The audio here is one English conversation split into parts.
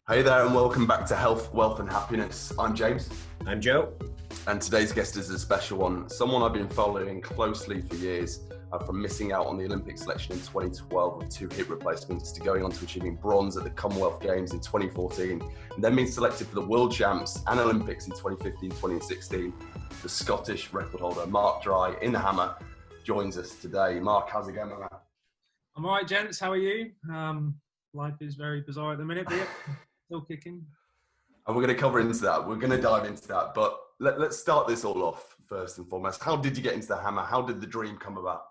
Hey there and welcome back to Health, Wealth and Happiness. I'm James. I'm Joe. And today's guest is a special one, someone I've been following closely for years, from missing out on the Olympic selection in 2012 with 2 hip replacements to going on to achieving bronze at the Commonwealth Games in 2014, and then being selected for the World Champs and Olympics in 2015, 2016. The Scottish record holder, Mark Dry, in the Hammer, joins us today. Mark, how's it going, my man? I'm all right, gents. How are you? Life is very bizarre at the minute, but yeah, still kicking. And we're going to cover into that. We're going to dive into that. But let's start this all off first and foremost. How did you get into the Hammer? How did the dream come about?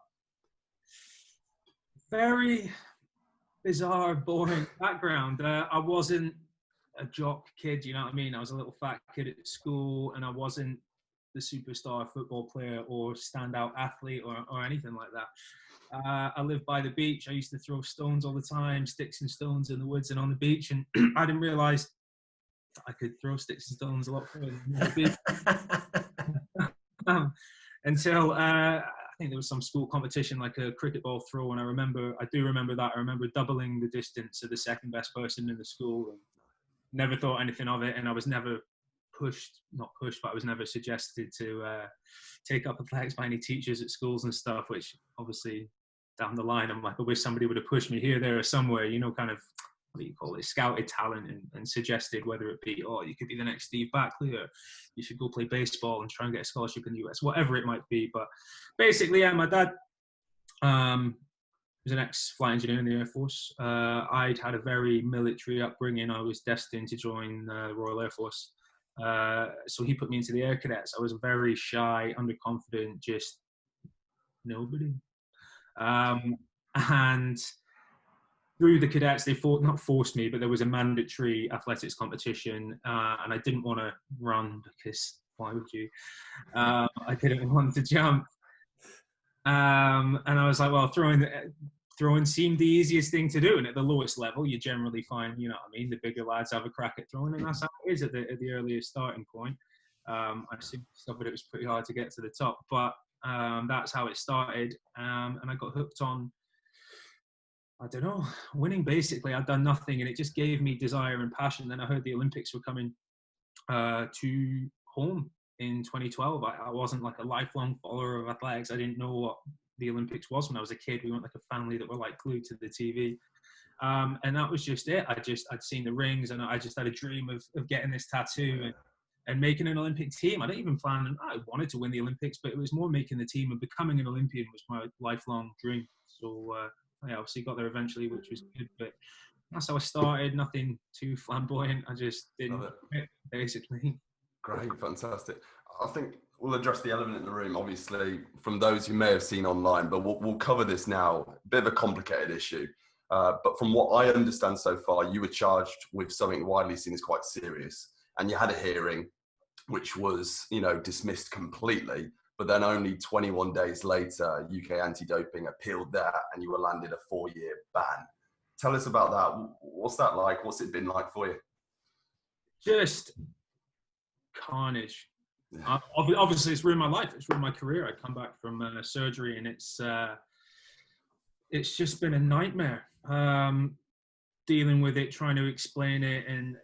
Very bizarre, boring background. I wasn't a jock kid, you know what I mean? I was a little fat kid at school, and I wasn't the superstar football player or standout athlete or anything like that. I lived by the beach. I used to throw stones all the time, sticks and stones in the woods and on the beach, and I didn't realise I could throw sticks and stones a lot further than the beach. Until I think there was some school competition, like a cricket ball throw, and I do remember that. I remember doubling the distance of the second best person in the school, and never thought anything of it, and I was never not pushed, but I was never suggested to take up athletics by any teachers at schools and stuff, which obviously down the line, I'm like, I wish somebody would have pushed me here, there or somewhere, you know, kind of, what do you call it, scouted talent and suggested whether it be, oh, you could be the next Steve Backley, or you should go play baseball and try and get a scholarship in the US, whatever it might be. But basically, yeah, my dad was an ex-flight engineer in the Air Force. I'd had a very military upbringing. I was destined to join the Royal Air Force. So he put me into the Air Cadets. I was very shy, underconfident, just nobody. And through the cadets, they not forced me, but there was a mandatory athletics competition, and I didn't want to run because why would you? I didn't want to jump, and I was like, well, throwing seemed the easiest thing to do, and at the lowest level, you generally find, you know what I mean, the bigger lads have a crack at throwing, and that's how it is at the earliest starting point. I soon discovered it was pretty hard to get to the top, but that's how it started, and I got hooked on, I don't know, winning basically. I'd done nothing, and it just gave me desire and passion. Then I heard the Olympics were coming to home in 2012. I wasn't like a lifelong follower of athletics. I didn't know what the Olympics was when I was a kid. We weren't like a family that were like glued to the TV. And that was just it. I'd seen the rings, and I just had a dream of getting this tattoo and making an Olympic team. I didn't even plan, I wanted to win the Olympics, but it was more making the team, and becoming an Olympian was my lifelong dream. So I obviously got there eventually, which was good, but that's how I started. Nothing too flamboyant. I just didn't quit, basically. Great, fantastic. I think we'll address the elephant in the room, obviously, from those who may have seen online, but we'll cover this now. A bit of a complicated issue. But from what I understand so far, you were charged with something widely seen as quite serious, and you had a hearing, which was, dismissed completely. But then only 21 days later, UK anti-doping appealed that, and you were landed a 4-year ban. Tell us about that. What's that like? What's it been like for you? Just carnage. Yeah. Obviously, it's ruined my life. It's ruined my career. I come back from surgery, and it's just been a nightmare. Dealing with it, trying to explain it, and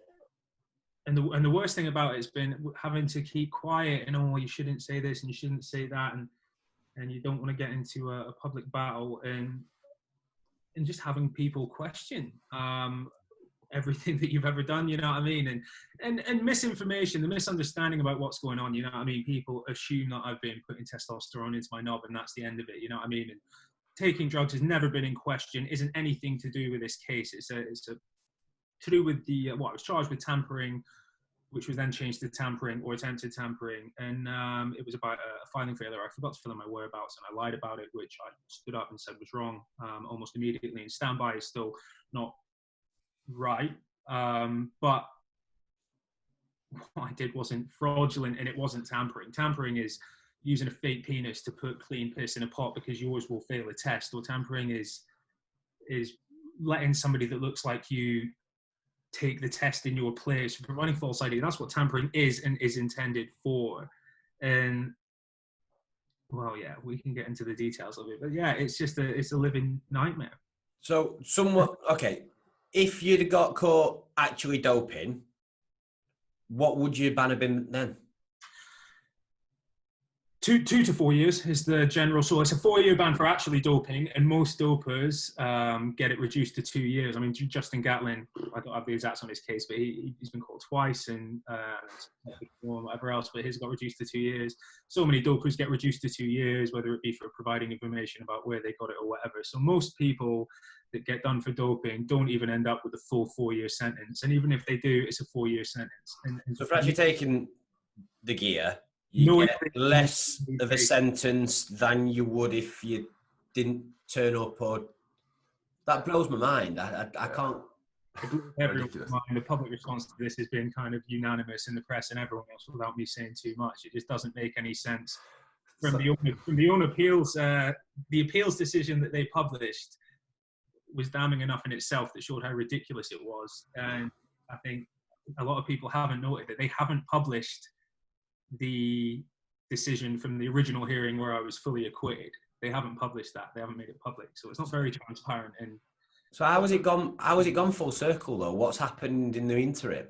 the worst thing about it has been having to keep quiet and, oh, you shouldn't say this and you shouldn't say that, and you don't want to get into a public battle, and just having people question everything that you've ever done, you know what I mean? And misinformation, the misunderstanding about what's going on, you know what I mean? People assume that I've been putting testosterone into my knob and that's the end of it, you know what I mean? And taking drugs has never been in question, isn't anything to do with this case. It's to do with I was charged with tampering, which was then changed to tampering or attempted tampering. And it was about a filing failure. I forgot to fill in my whereabouts, and I lied about it, which I stood up and said was wrong almost immediately. And standby is still not right. But what I did wasn't fraudulent, and it wasn't tampering. Tampering is using a fake penis to put clean piss in a pot because yours will fail a test. Or tampering is letting somebody that looks like you take the test in your place, providing false ID. That's what tampering is and is intended for. And well, yeah, we can get into the details of it, but yeah, it's just it's a living nightmare. So somewhat, okay, if you'd have got caught actually doping, what would your ban have been then? 2 to 4 years is the general. So it's a 4-year ban for actually doping, and most dopers get it reduced to 2 years. I mean, Justin Gatlin, I don't have the exacts on his case, but he's been caught twice and whatever else, but his got reduced to 2 years. So many dopers get reduced to 2 years, whether it be for providing information about where they got it or whatever. So most people that get done for doping don't even end up with a full 4-year sentence. And even if they do, it's a 4-year sentence. And so for actually taking the gear, you get less of a sentence than you would if you didn't turn up, or that blows my mind. I can't. The public response to this has been kind of unanimous in the press and everyone else, without me saying too much. It just doesn't make any sense. From the own appeals, the appeals decision that they published was damning enough in itself that showed how ridiculous it was. And I think a lot of people haven't noted that they haven't published the decision from the original hearing where I was fully acquitted. They haven't published that. They haven't made it public, so it's not very transparent. And so how has it gone? How has it gone full circle though? What's happened in the interim?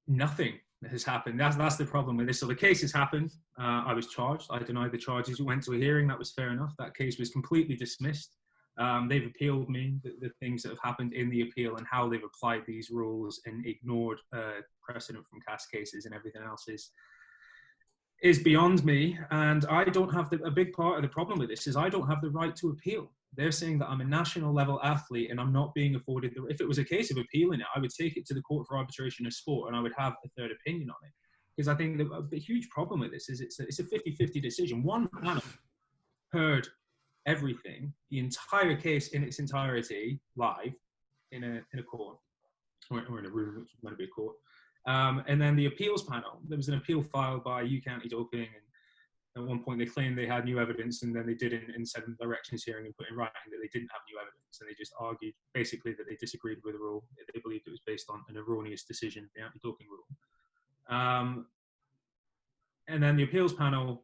Nothing has happened. That's the problem with this. So the case has happened. I was charged. I denied the charges. We went to a hearing. That was fair enough. That case was completely dismissed. They've appealed me, the things that have happened in the appeal and how they've applied these rules and ignored precedent from CAS cases and everything else is beyond me. And I don't have a big part of the problem with this is I don't have the right to appeal. They're saying that I'm a national level athlete and I'm not being afforded if it was a case of appealing it, I would take it to the Court for Arbitration of Sport and I would have a third opinion on it. Because I think the huge problem with this is it's a 50-50 decision. One panel heard everything, the entire case in its entirety, live in a court or in a room, which might be a court. And then the appeals panel, there was an appeal filed by UK Anti-Doping, and at one point they claimed they had new evidence, and then they didn't, and said in the directions hearing and put in writing that they didn't have new evidence, and they just argued basically that they disagreed with the rule. They believed it was based on an erroneous decision, the anti-doping rule. And then the appeals panel,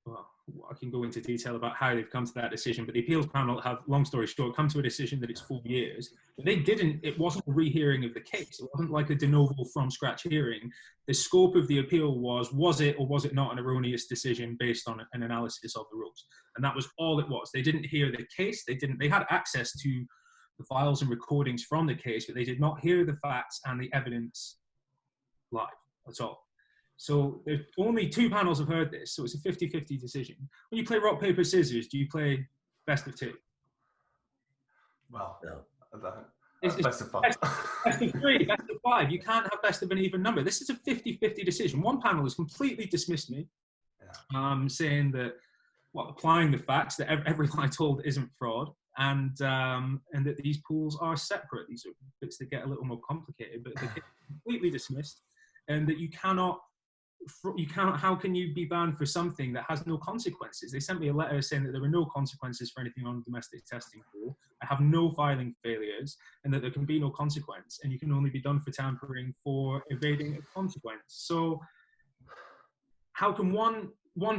well, I can go into detail about how they've come to that decision, but the appeals panel have, long story short, come to a decision that it's 4 years. But they didn't, it wasn't a rehearing of the case. It wasn't like a de novo from scratch hearing. The scope of the appeal was it or was it not an erroneous decision based on an analysis of the rules? And that was all it was. They didn't hear the case. They had access to the files and recordings from the case, but they did not hear the facts and the evidence live. That's all. So there's only 2 panels have heard this, so it's a 50-50 decision. When you play rock, paper, scissors, do you play best of 2? Well, No. It's best of 5. Best of 3, best of 5. You can't have best of an even number. This is a 50-50 decision. One panel has completely dismissed me, saying that, applying the facts that every lie told isn't fraud, and that these pools are separate. These are bits that get a little more complicated, but they get completely dismissed, and that you cannot, how can you be banned for something that has no consequences? They sent me a letter saying that there were no consequences for anything on the domestic testing pool. I have no filing failures, and that there can be no consequence, and you can only be done for tampering for evading a consequence. So how can one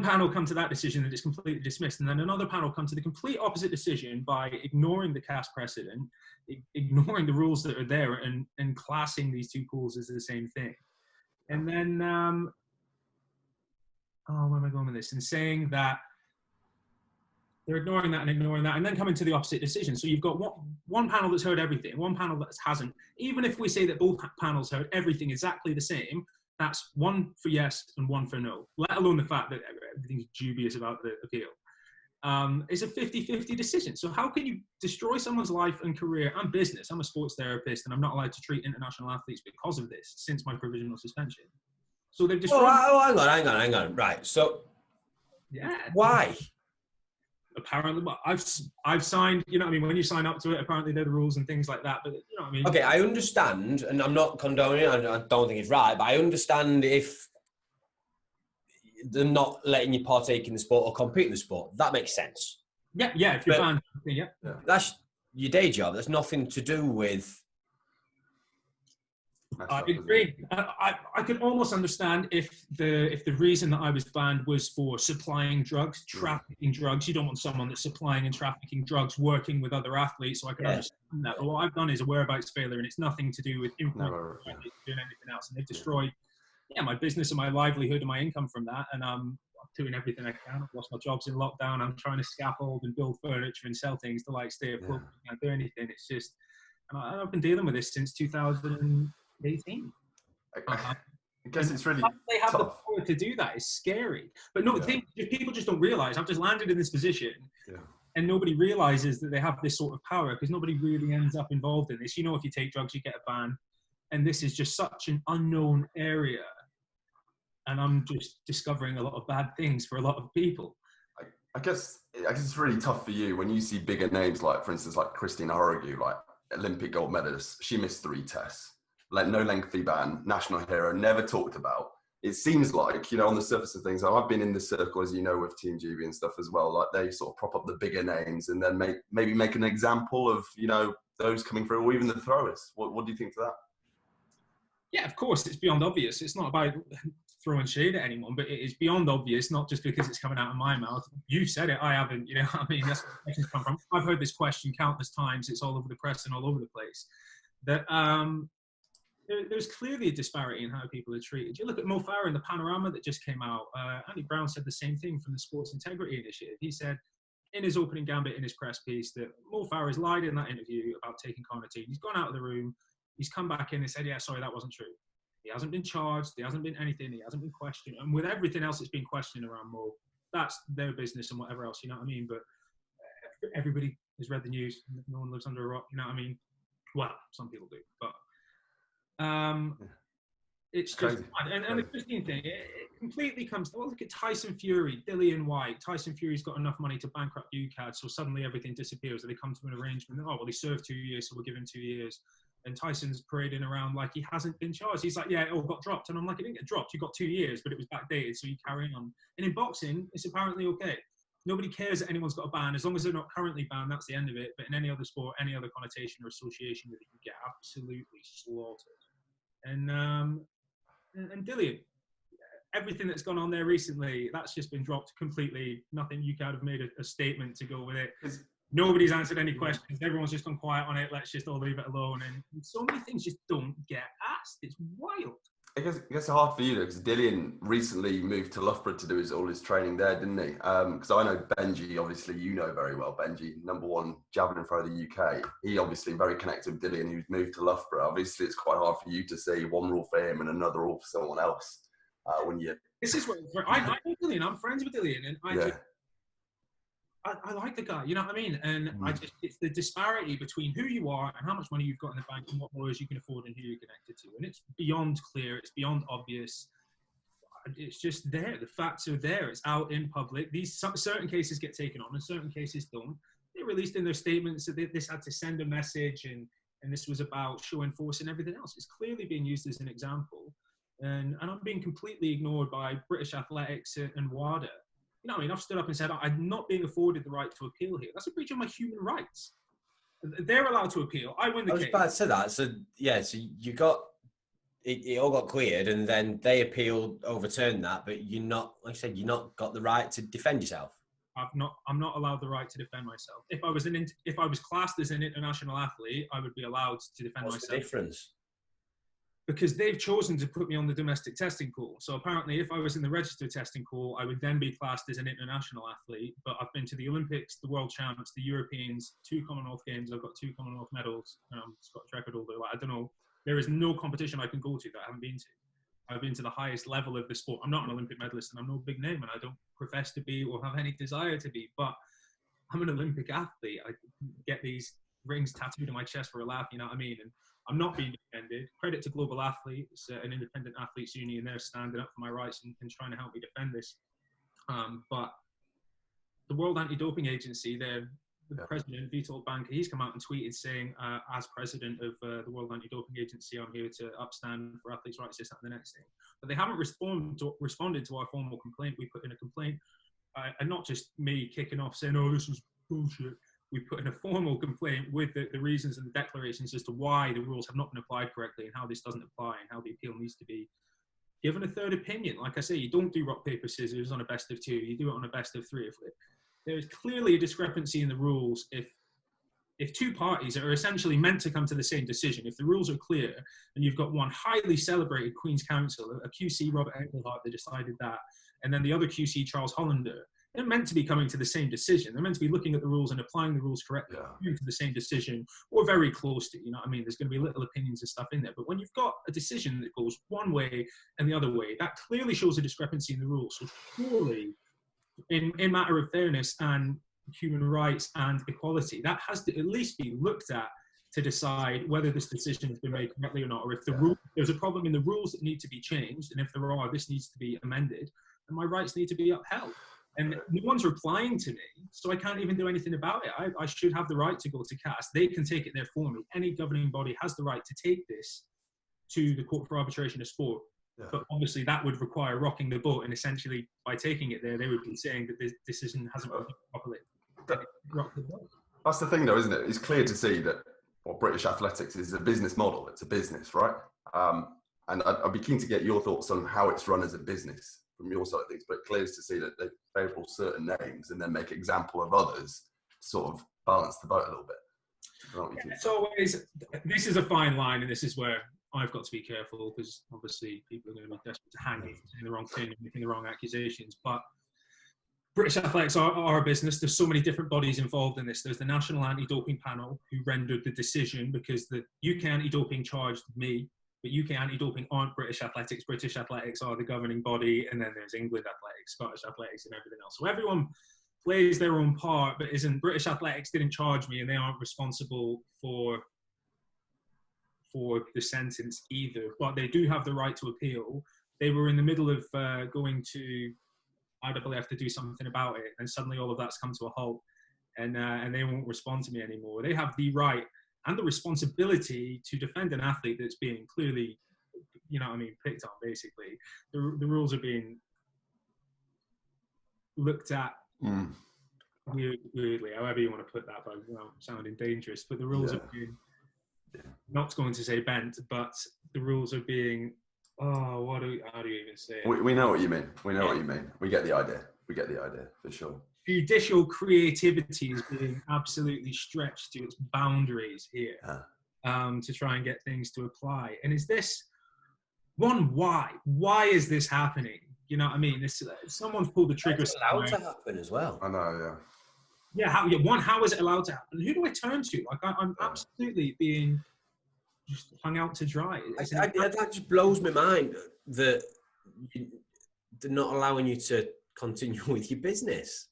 panel come to that decision that is completely dismissed, and then another panel come to the complete opposite decision by ignoring the CAS precedent, ignoring the rules that are there, and classing these 2 pools as the same thing? And then where am I going with this? And saying that they're ignoring that and then coming to the opposite decision. So you've got one panel that's heard everything, one panel that hasn't. Even if we say that both panels heard everything exactly the same, that's 1 for yes and 1 for no, let alone the fact that everything's dubious about the appeal. It's a 50-50 decision. So how can you destroy someone's life and career and business? I'm a sports therapist and I'm not allowed to treat international athletes because of this since my provisional suspension. So they've destroyed... hang on. Right, so... Yeah. Why? Apparently, I've signed, you know what I mean? When you sign up to it, apparently there are rules and things like that, but you know what I mean? Okay, I understand, and I'm not condoning it, I don't think it's right, but I understand if they're not letting you partake in the sport or compete in the sport. That makes sense. Yeah, if you're banned, yeah. That's your day job. That's nothing to do with messed I up, isn't it? agree. I could almost understand if the reason that I was banned was for supplying drugs, trafficking drugs. You don't want someone that's supplying and trafficking drugs working with other athletes, so I can understand that. But what I've done is a whereabouts failure, and it's nothing to do with influence doing anything else. And they've destroyed my business and my livelihood and my income from that. And I'm doing everything I can. I've lost my jobs in lockdown. I'm trying to scaffold and build furniture and sell things to like stay afloat. I can't do anything. It's just, and I've been dealing with this since 2018. I guess it's really they have tough. the power to do that. It's scary. But no, people just don't realize. I've just landed in this position, and nobody realizes that they have this sort of power because nobody really ends up involved in this. You know, if you take drugs, you get a ban, and this is just such an unknown area. And I'm just discovering a lot of bad things for a lot of people. I guess it's really tough for you when you see bigger names like, for instance, like Christina Horrigue, like Olympic gold medalist. She missed 3 tests, like no lengthy ban, national hero, never talked about. It seems like, you know, on the surface of things, I've been in this circle, as you know, with Team GB and stuff as well. Like they sort of prop up the bigger names and then maybe make an example of, you know, those coming through, or even the throwers. What do you think to that? Yeah, of course, it's beyond obvious. It's not about throwing shade at anyone, but it is beyond obvious, not just because it's coming out of my mouth. You've said it, I haven't. You know what I mean? That's where the questions come from. I've heard this question countless times. It's all over the press and all over the place. That there's clearly a disparity in how people are treated. You look at Mo Farah in the panorama that just came out. Andy Brown said the same thing from the Sports Integrity Initiative. He said in his opening gambit in his press piece that Mo Farah has lied in that interview about taking carnitine. He's gone out of the room. He's come back in and said, yeah, sorry, that wasn't true. He hasn't been charged. There hasn't been anything. He hasn't been questioned. And with everything else that's been questioned around Mo, that's their business and whatever else, you know what I mean? But everybody has read the news. No one lives under a rock, you know what I mean? Well, some people do. But it's just, and the Christine thing, it completely comes, well, look at Tyson Fury, Dillian White. Tyson Fury's got enough money to bankrupt UCAD, so suddenly everything disappears. They come to an arrangement. Oh, well, he served 2 years, so we'll give him 2 years. And Tyson's parading around like he hasn't been charged. He's like, yeah, it all got dropped. And I'm like, it didn't get dropped. You got 2 years, but it was backdated, so you carry on. And in boxing, it's apparently okay. Nobody cares that anyone's got a ban. As long as they're not currently banned, that's the end of it. But in any other sport, any other connotation or association with it, you get absolutely slaughtered. And Dillian, everything that's gone on there recently, that's just been dropped completely. Nothing. You could have made a statement to go with it. Nobody's answered any questions. Everyone's just gone quiet on it. Let's just all leave it alone. And so many things just don't get asked. It's wild. I guess it's hard for you though, because Dillian recently moved to Loughborough to do all his training there, didn't he? Because I know Benji, obviously you know very well Benji, #1 javelin thrower of the UK. He obviously very connected with Dillian, who's moved to Loughborough. Obviously, it's quite hard for you to say one rule for him and another rule for someone else when you. This is what I know Dillian. I'm friends with Dillian, and I like the guy, you know what I mean? And it's the disparity between who you are and how much money you've got in the bank and what lawyers you can afford and who you're connected to. And it's beyond clear. It's beyond obvious. It's just there. The facts are there. It's out in public. Certain cases get taken on and certain cases don't. They released in their statements that this had to send a message and this was about showing force and everything else. It's clearly being used as an example. And I'm being completely ignored by British Athletics and WADA. You know what I mean? I've stood up and said, I'm not being afforded the right to appeal here. That's a breach of my human rights. They're allowed to appeal. I win the case. I was about to say that. So, yeah, so you got, it all got cleared and then they appealed, overturned that, but you're not, like I said, you're not got the right to defend yourself. I'm not allowed the right to defend myself. If I was classed as an international athlete, I would be allowed to defend myself. What's the difference? Because they've chosen to put me on the domestic testing pool. So apparently if I was in the registered testing pool, I would then be classed as an international athlete. But I've been to the Olympics, the World Champs, the Europeans, 2 Commonwealth Games. I've got 2 Commonwealth medals. Scottish record holder. I don't know. There is no competition I can go to that I haven't been to. I've been to the highest level of the sport. I'm not an Olympic medalist and I'm no big name and I don't profess to be or have any desire to be, but I'm an Olympic athlete. I get these rings tattooed on my chest for a laugh, you know what I mean? And I'm not being defended. Credit to Global Athletes, an independent athletes union. They're standing up for my rights and trying to help me defend this. But the World Anti-Doping Agency, the president, Vitold Banker, he's come out and tweeted saying, as president of the World Anti-Doping Agency, I'm here to upstand for athletes' rights, this, that, and the next thing. But they haven't responded to our formal complaint. We put in a complaint, and not just me kicking off saying, oh, this was bullshit. we put in a formal complaint with the reasons and the declarations as to why the rules have not been applied correctly and how this doesn't apply and how the appeal needs to be given a third opinion. Like I say, you don't do rock, paper, scissors on a best of two. You do it on a best of three. If there is clearly a discrepancy in the rules, if two parties are essentially meant to come to the same decision, if the rules are clear and you've got one highly celebrated Queen's Counsel, a QC, Robert Engelhardt, that decided that, and then the other QC, Charles Hollander, they're meant to be coming to the same decision. They're meant to be looking at the rules and applying the rules correctly, coming to the same decision, or very close to, you know what I mean? There's going to be little opinions and stuff in there. But when you've got a decision that goes one way and the other way, that clearly shows a discrepancy in the rules. So surely, in matter of fairness and human rights and equality, that has to at least be looked at to decide whether this decision has been made correctly or not, or if there's a problem in the rules that need to be changed, and if there are, this needs to be amended, and my rights need to be upheld. And no one's replying to me, so I can't even do anything about it. I should have the right to go to CAS. They can take it there for me. Any governing body has the right to take this to the Court for Arbitration of Sport. Yeah. But obviously that would require rocking the boat, and essentially by taking it there, they would be saying that this decision hasn't been properly rocked the boat. That's the thing though, isn't it? It's clear to see that British athletics is a business model. It's a business, right? And I'd be keen to get your thoughts on how it's run as a business from your side of things, but clear to see that they favour certain names and then make example of others to sort of balance the boat a little bit. It's always, this is a fine line, and this is where I've got to be careful, because obviously people are going to be desperate to hang me for saying the wrong thing and making the wrong accusations. But British athletics are a business. There's so many different bodies involved in this. There's the National Anti-Doping Panel, who rendered the decision because the UK Anti-Doping charged me, but UK Anti-Doping aren't British athletics. British athletics are the governing body, and then there's England athletics, Scottish athletics, and everything else. So everyone plays their own part, but isn't. British athletics didn't charge me, and they aren't responsible for the sentence either. But they do have the right to appeal. They were in the middle of going to IAAF to do something about it, and suddenly all of that's come to a halt, and they won't respond to me anymore. They have the right and the responsibility to defend an athlete that's being clearly, you know what I mean, picked on, basically. The rules are being looked at weirdly, however you want to put that, but without sounding dangerous. But the rules are being, not going to say bent, but the rules are being, how do you even say it? We know what you mean. We know what you mean. We get the idea. We get the idea, for sure. Judicial creativity is being absolutely stretched to its boundaries here, to try and get things to apply. And is this one? Why is this happening? You know what I mean? Someone's pulled the trigger. It's allowed to happen as well. I know, How is it allowed to happen? Who do I turn to? Like I'm absolutely being just hung out to dry. That just blows my mind that they're not allowing you to continue with your business.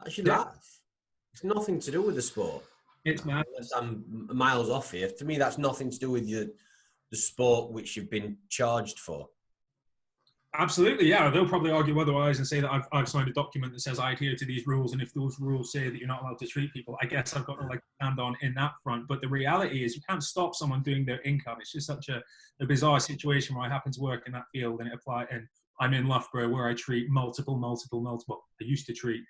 I should laugh. It's nothing to do with the sport. It's mad. Unless I'm miles off here. To me, that's nothing to do with the sport which you've been charged for. Absolutely, yeah. They'll probably argue otherwise and say that I've signed a document that says I adhere to these rules, and if those rules say that you're not allowed to treat people, I guess I've got to stand on in that front. But the reality is, you can't stop someone doing their income. It's just such a bizarre situation where I happen to work in that field, and I'm in Loughborough, where I treat multiple. I used to treat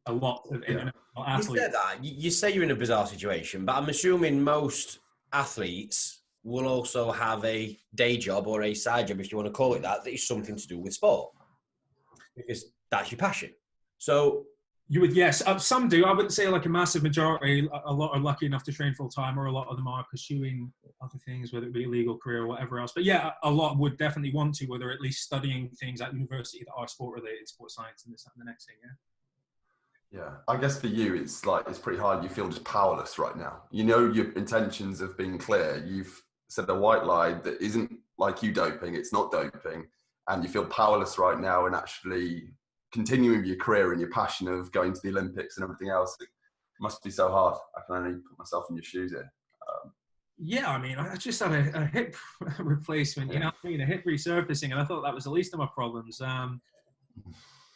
a lot of international athletes. You say you're in a bizarre situation, but I'm assuming most athletes will also have a day job or a side job, if you want to call it that is something to do with sport, because that's your passion. So you would, yes, some do. I wouldn't say like a massive majority. A lot are lucky enough to train full time, or a lot of them are pursuing other things, whether it be a legal career or whatever else. But yeah, a lot would definitely want to, whether at least studying things at university that are sport related, sports science, and this and the next thing. Yeah, I guess for you, it's pretty hard. You feel just powerless right now. You know your intentions have been clear. You've said a white lie that isn't like you doping. It's not doping, and you feel powerless right now. And actually continuing your career and your passion of going to the Olympics and everything else, it must be so hard. I can only put myself in your shoes here. Yeah, I mean, I just had a hip replacement. You know what I mean? A hip resurfacing, and I thought that was the least of my problems.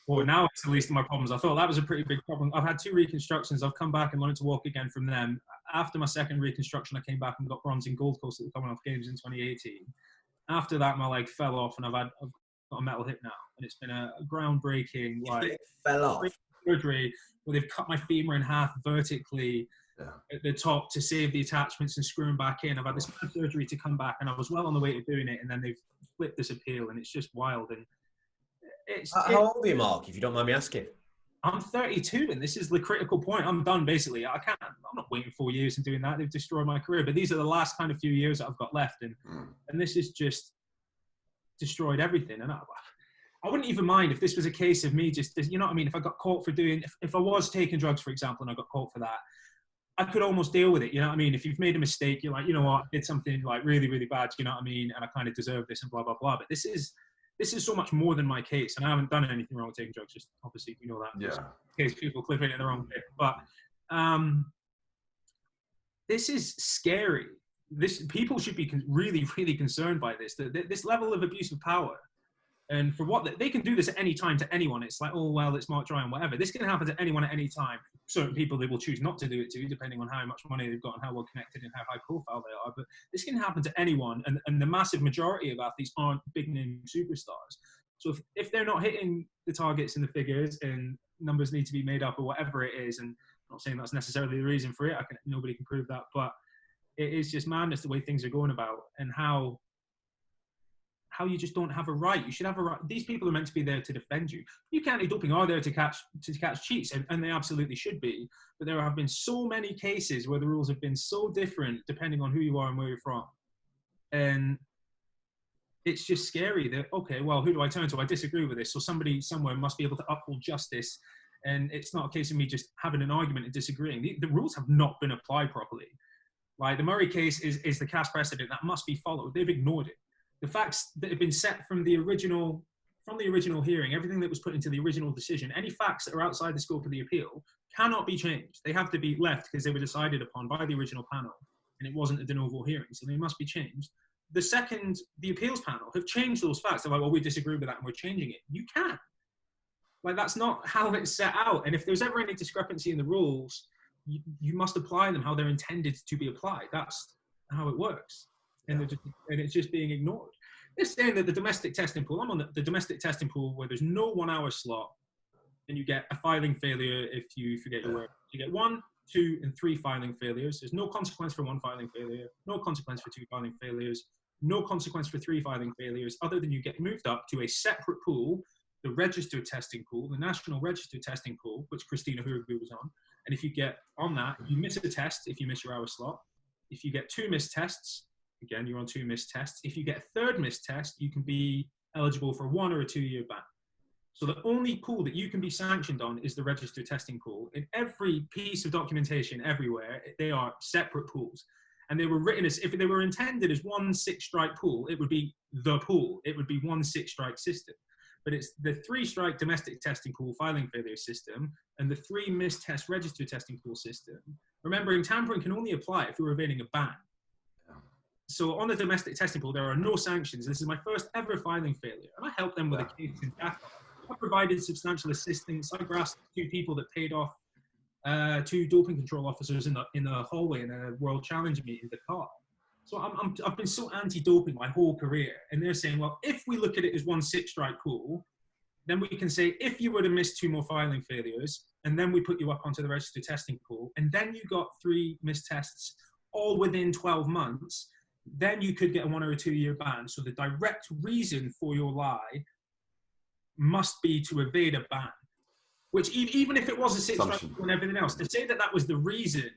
Well, now it's the least of my problems. I thought that was a pretty big problem. I've had 2 reconstructions. I've come back and learned to walk again from them. After my second reconstruction, I came back and got bronze in Gold Coast at the Commonwealth Games in 2018. After that, my leg fell off, and I've got a metal hip now. And it's been a groundbreaking, fell off. surgery where they've cut my femur in half vertically at the top to save the attachments and screw them back in. I've had this surgery to come back, and I was well on the way to doing it, and then they've flipped this appeal, and it's just wild. And how old are you, Mark, if you don't mind me asking? I'm 32, and this is the critical point. I'm done, basically. I'm not waiting 4 years and doing that. They've destroyed my career. But these are the last kind of few years that I've got left. And this has just destroyed everything. And I wouldn't even mind if this was a case of me just, you know what I mean? If I got caught for doing, if I was taking drugs, for example, and I got caught for that, I could almost deal with it. You know what I mean? If you've made a mistake, you're like, you know what, I did something like really, really bad, you know what I mean? And I kind of deserve this and blah, blah, blah. But this is so much more than my case, and I haven't done anything wrong with taking drugs. Just obviously, you know that. Yeah. In case people clip it in the wrong bit, but this is scary. People should be really, really concerned by this. This level of abuse of power, and for what they can do this at any time to anyone. It's like, oh well, it's Mark Dryan, whatever. This can happen to anyone at any time. Certain people they will choose not to do it to, depending on how much money they've got and how well connected and how high profile they are. But this can happen to anyone, and the massive majority of athletes aren't big name superstars. So if they're not hitting the targets and the figures, and numbers need to be made up or whatever it is, and I'm not saying that's necessarily the reason for it. Nobody can prove that, but it is just madness the way things are going about, and how you just don't have a right. You should have a right. These people are meant to be there to defend you. UK anti-doping are there to catch cheats, and they absolutely should be. But there have been so many cases where the rules have been so different depending on who you are and where you're from. And it's just scary that, okay, well, who do I turn to? I disagree with this. So somebody somewhere must be able to uphold justice. And it's not a case of me just having an argument and disagreeing. The rules have not been applied properly. Like the Murray case is the cast precedent that must be followed. They've ignored it. The facts that have been set from the original hearing, everything that was put into the original decision, any facts that are outside the scope of the appeal cannot be changed. They have to be left because they were decided upon by the original panel, and it wasn't a de novo hearing, so they must be changed. The second the appeals panel have changed those facts, they're like, well, we disagree with that and we're changing it. You can't. Like, that's not how it's set out. And if there's ever any discrepancy in the rules, you must apply them how they're intended to be applied. That's how it works. And it's just being ignored. They're saying that the domestic testing pool, I'm on the domestic testing pool where there's no 1 hour slot, and you get a filing failure if you forget your work. You get 1, 2, and 3 filing failures. There's no consequence for 1 filing failure, no consequence for 2 filing failures, no consequence for 3 filing failures, other than you get moved up to a separate pool, the registered testing pool, the national registered testing pool, which Christina Hurgu was on. And if you get on that, you miss a test if you miss your hour slot. If you get 2 missed tests, again, you're on 2 missed tests. If you get a 3rd missed test, you can be eligible for 1 or a 2-year ban. So the only pool that you can be sanctioned on is the registered testing pool. In every piece of documentation everywhere, they are separate pools. And they were written as, if they were intended as 1 6-strike pool, it would be the pool. It would be 1 6-strike system. But it's the 3-strike domestic testing pool filing failure system and the 3 missed test registered testing pool system. Remembering tampering can only apply if you're evading a ban. So on the domestic testing pool, there are no sanctions. This is my first ever filing failure. And I helped them with a case in Dhaka. I provided substantial assistance. I grasped 2 people that paid off 2 doping control officers in the hallway in a World Challenge meet in Dakar. So I've been so anti-doping my whole career. And they're saying, well, if we look at it as 1 6-strike pool, then we can say if you were to miss 2 more filing failures, and then we put you up onto the registered testing pool, and then you got 3 missed tests all within 12 months, then you could get a 1 or a 2-year ban. So the direct reason for your lie must be to evade a ban, which even if it was a 6-strike and everything else, to say that was the reason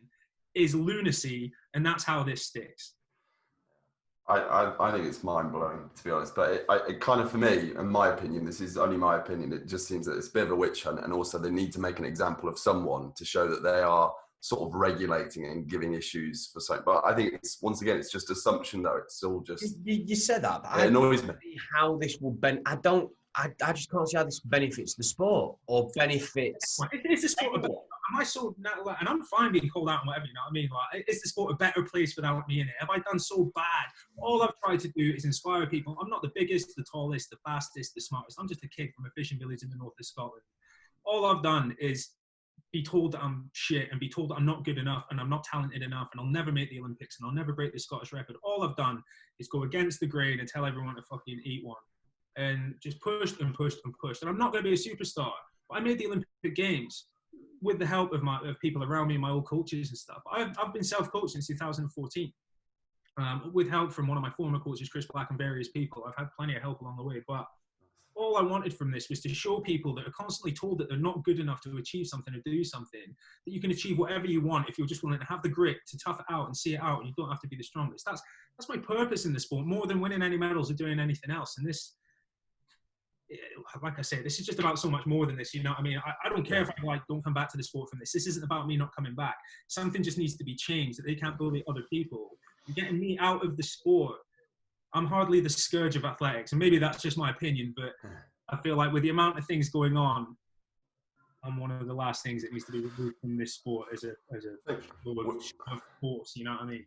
is lunacy, and that's how this sticks. I think it's mind-blowing, to be honest, but it kind of, for me, in my opinion, this is only my opinion, it just seems that it's a bit of a witch hunt, and also they need to make an example of someone to show that they are sort of regulating and giving issues for something. But I think it's, once again, it's just assumption, though. It's all just... You said that, but it annoys me. How this will I just can't see how this benefits the sport or benefits... It's the sport am I so... And I'm fine being called out and whatever, you know what I mean? Like, is the sport a better place without me in it? Have I done so bad? All I've tried to do is inspire people. I'm not the biggest, the tallest, the fastest, the smartest. I'm just a kid from a fishing village in the north of Scotland. All I've done is be told that I'm shit and be told that I'm not good enough and I'm not talented enough and I'll never make the Olympics and I'll never break the Scottish record. All I've done is go against the grain and tell everyone to fucking eat one. And just pushed and pushed and pushed. And I'm not going to be a superstar. But I made the Olympic Games with the help of people around me, my old coaches and stuff. I've been self-coached since 2014. With help from one of my former coaches, Chris Black, and various people. I've had plenty of help along the way, but all I wanted from this was to show people that are constantly told that they're not good enough to achieve something or do something, that you can achieve whatever you want if you're just willing to have the grit to tough it out and see it out, and you don't have to be the strongest. That's my purpose in the sport, more than winning any medals or doing anything else. And this, like I say, this is just about so much more than this. You know what I mean? I don't care if I don't come back to the sport from this. This isn't about me not coming back. Something just needs to be changed, that they can't bully other people. And getting me out of the sport, I'm hardly the scourge of athletics. And maybe that's just my opinion, but I feel like with the amount of things going on, I'm one of the last things that needs to be removed from this sport as a force. You know what I mean?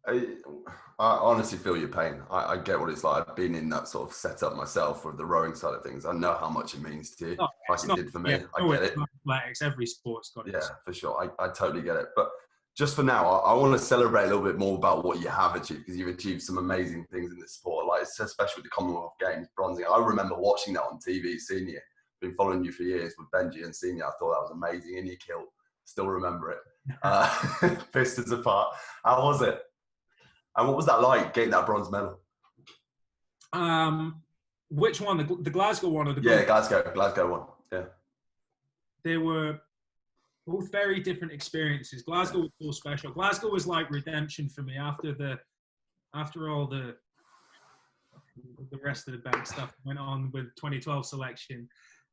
I honestly feel your pain. I get what it's like. I've been in that sort of setup myself with the rowing side of things. I know how much it means to you, like it did for me. I get it. Athletics, every sport's got it. Yeah, for sure. I totally get it. But just for now, I want to celebrate a little bit more about what you have achieved, because you've achieved some amazing things in this sport, like especially with the Commonwealth Games, bronzing. I remember watching that on TV, seeing you. Been following you for years with Benji and seeing you. I thought that was amazing. In your kilt, still remember it. Pistons apart. How was it? And what was that like, getting that bronze medal? Which one? The Glasgow one or the Glasgow one. Yeah. They were both very different experiences. Glasgow was so special. Glasgow was like redemption for me after all the rest of the bad stuff went on with 2012 selection.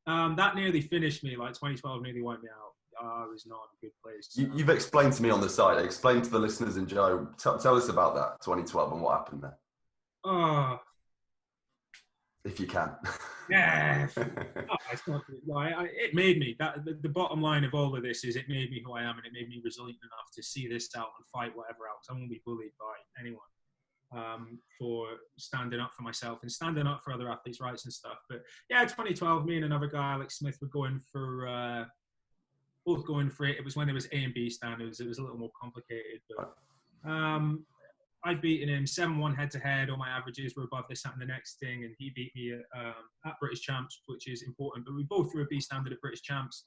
That nearly finished me. Like 2012 nearly wiped me out. I was not in a good place. You've explained to me on the site. Explain to the listeners and Joe. Tell us about that 2012 and what happened there. Oh, if you can. Yeah. It's not, it made me. The bottom line of all of this is it made me who I am, and it made me resilient enough to see this out and fight whatever else. I won't be bullied by anyone for standing up for myself and standing up for other athletes' rights and stuff. But yeah, 2012, me and another guy, Alex Smith, were going for both going for it. It was when there was A and B standards. It was a little more complicated, but I'd beaten him 7-1 head-to-head. All my averages were above this, that, and the next thing, and he beat me at British Champs, which is important. But we both threw a B standard at British Champs.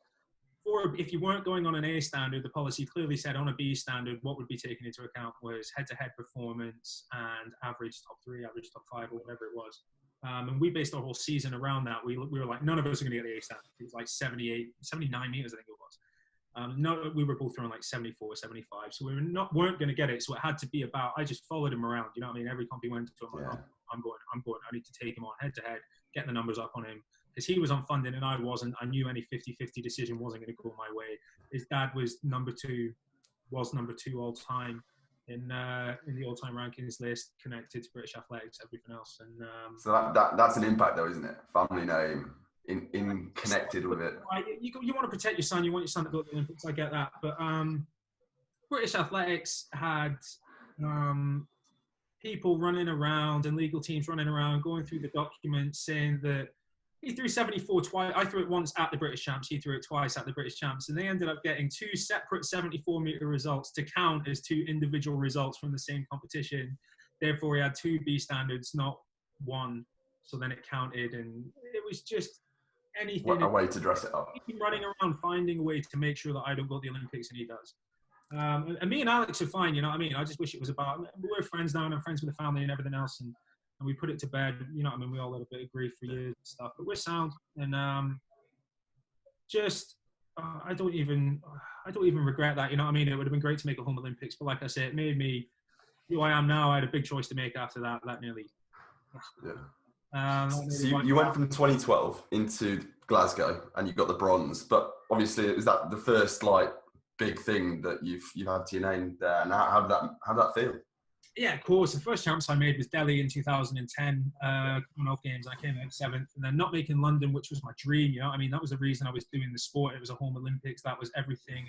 If you weren't going on an A standard, the policy clearly said on a B standard, what would be taken into account was head-to-head performance and average top 3, average top 5, or whatever it was. And we based our whole season around that. We were like, none of us are going to get the A standard. It was like 79 meters, I think it was. No, we were both throwing like 74, 75. So we weren't going to get it. So it had to be about, I just followed him around. You know what I mean? Every comp he went to, I'm like, I'm going. I need to take him on head to head, get the numbers up on him. Because he was on funding and I wasn't. I knew any 50-50 decision wasn't going to go my way. His dad was number two all time in the all-time rankings list, connected to British athletics, everything else. And so that's an impact though, isn't it? Family name. In connected with it. You want to protect your son. You want your son to go to the Olympics. I get that. But British athletics had people running around and legal teams running around, going through the documents saying that he threw 74 twice. I threw it once at the British Champs. He threw it twice at the British Champs. And they ended up getting 2 separate 74-meter results to count as 2 individual results from the same competition. Therefore, he had 2 B standards, not 1. So then it counted. And it was just... anything. What a way to dress it up. He's running around finding a way to make sure that I don't go to the Olympics, and he does. And me and Alex are fine, you know what I mean? I just wish it was about, we're friends now and I'm friends with the family and everything else, and we put it to bed, you know what I mean? We all had a bit of grief for years and stuff, but we're sound. And I don't even regret that, you know what I mean? It would have been great to make a home Olympics, but like I said, it made me who I am now. I had a big choice to make after that. That nearly... So you went from 2012 into Glasgow and you got the bronze, but obviously is that the first like big thing that you've had to your name there? And how did that feel? Yeah, of course. The first champs I made was Delhi in 2010, Commonwealth Games. I came out 7th, and then not making London, which was my dream. You know, I mean, that was the reason I was doing the sport. It was a home Olympics. That was everything.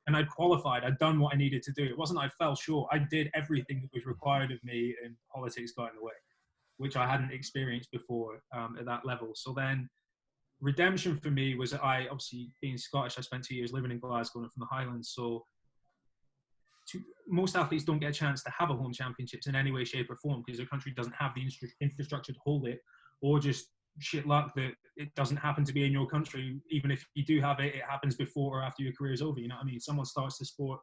And I'd qualified. I'd done what I needed to do. It wasn't I fell short. I did everything that was required of me, and politics got in the way, which I hadn't experienced before at that level. So then redemption for me was, I obviously being Scottish, I spent 2 years living in Glasgow and from the Highlands. So most athletes don't get a chance to have a home championships in any way, shape or form because their country doesn't have the infrastructure to hold it, or just shit luck that it doesn't happen to be in your country. Even if you do have it, it happens before or after your career is over. You know what I mean? Someone starts the sport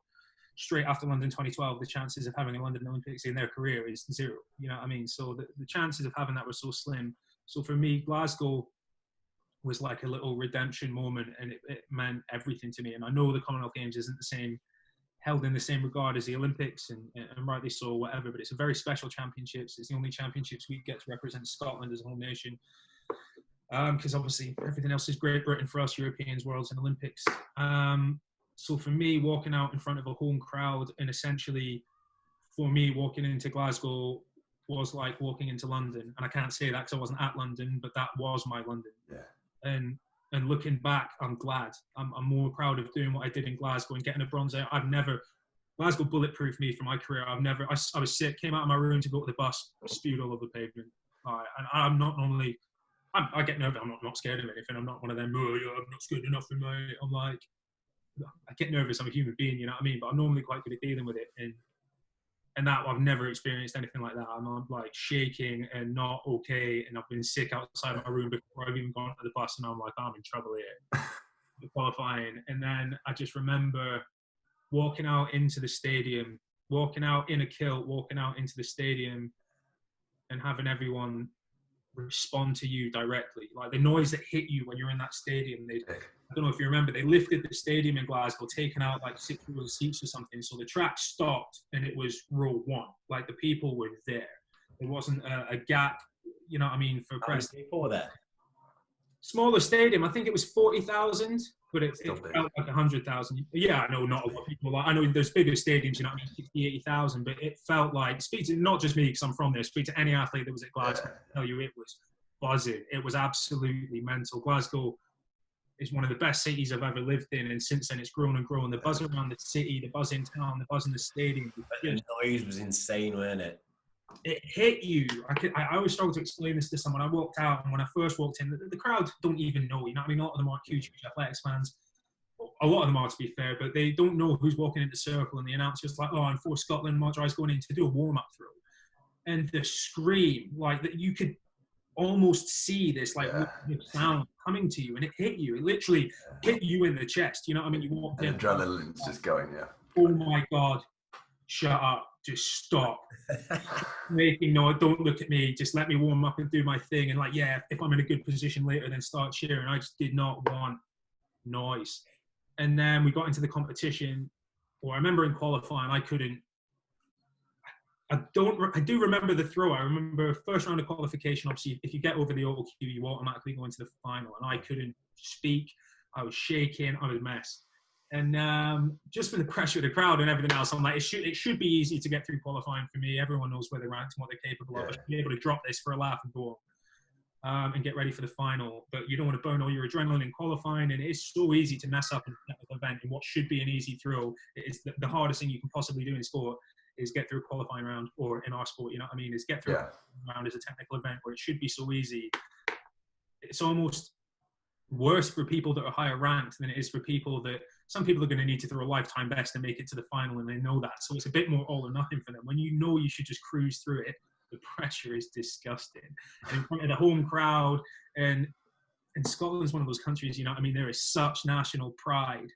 straight after London 2012, the chances of having a London Olympics in their career is 0. You know what I mean? So the chances of having that were so slim. So for me, Glasgow was like a little redemption moment, and it meant everything to me. And I know the Commonwealth Games isn't the same, held in the same regard as the Olympics, and rightly so, whatever, but it's a very special championships. It's the only championships we get to represent Scotland as a whole nation. Because obviously everything else is Great Britain for us, Europeans, Worlds and Olympics. So for me, walking out in front of a home crowd, and essentially for me, walking into Glasgow was like walking into London. And I can't say that because I wasn't at London, but that was my London. Yeah. And looking back, I'm glad. I'm more proud of doing what I did in Glasgow and getting a bronze out. Glasgow bulletproofed me for my career. I was sick, came out of my room to go to the bus, spewed all over the pavement. And I'm not normally, I get nervous. I'm not scared of anything. I'm not one of them, oh, yeah, I'm not scared enough for me. I'm like, I get nervous. I'm a human being, you know what I mean? But I'm normally quite good at dealing with it. And that I've never experienced anything like that. I'm like shaking and not okay. And I've been sick outside my room before I've even gone to the bus. And I'm like, I'm in trouble here. Qualifying. And then I just remember walking out into the stadium, walking out in a kilt, walking out into the stadium and having everyone respond to you directly. Like the noise that hit you when you're in that stadium, I don't know if you remember, they lifted the stadium in Glasgow, taking out like 6 rows of seats or something. So the track stopped and it was row 1. Like the people were there. There wasn't a gap, you know what I mean, for press. How many people were there? Smaller stadium, I think it was 40,000, but it felt like 100,000. Yeah, I know not a lot of people. I know there's bigger stadiums, you know what I mean, 60, 80,000, but it felt like, speak to, not just me because I'm from there, speak to any athlete that was at Glasgow, I'll tell you it was buzzing. It was absolutely mental. Glasgow is one of the best cities I've ever lived in, and since then it's grown and grown. The buzz around the city, the buzz in town, the buzz in the stadium. The noise was insane, wasn't it? It hit you. I always struggle to explain this to someone. I walked out, and when I first walked in, the crowd don't even know. You know what I mean? A lot of them aren't huge athletics fans. A lot of them are, to be fair, but they don't know who's walking into the circle, and the announcer's like, "Oh, I'm for Scotland. Marjorie's going in to do a warm-up throw," and the scream, like that, you could almost see this like sound coming to you, and it hit you. It literally hit you in the chest. You know what I mean? You walked in, adrenaline's just going. Oh my God! Shut up! Just stop. Making no, don't look at me. Just let me warm up and do my thing. And like, yeah, if I'm in a good position later, then start cheering. I just did not want noise. And then we got into the competition. Or I remember in qualifying, I do remember the throw. I remember first round of qualification. Obviously, if you get over the auto cue, you automatically go into the final. And I couldn't speak. I was shaking. I was a mess. And just from the pressure of the crowd and everything else, I'm like, it should be easy to get through qualifying for me. Everyone knows where they're ranked and what they're capable of. I should be able to drop this for a laugh and go and get ready for the final. But you don't want to burn all your adrenaline in qualifying, and it is so easy to mess up in an event in what should be an easy throw. It's the hardest thing you can possibly do in sport is get through a qualifying round, or in our sport, you know what I mean, is get through a round as a technical event where it should be so easy. It's almost worse for people that are higher ranked than it is for people that, some people are going to need to throw a lifetime best and make it to the final, and they know that. So it's a bit more all or nothing for them. When you know you should just cruise through it, the pressure is disgusting. And in front of the home crowd, and Scotland's one of those countries, you know what I mean, there is such national pride.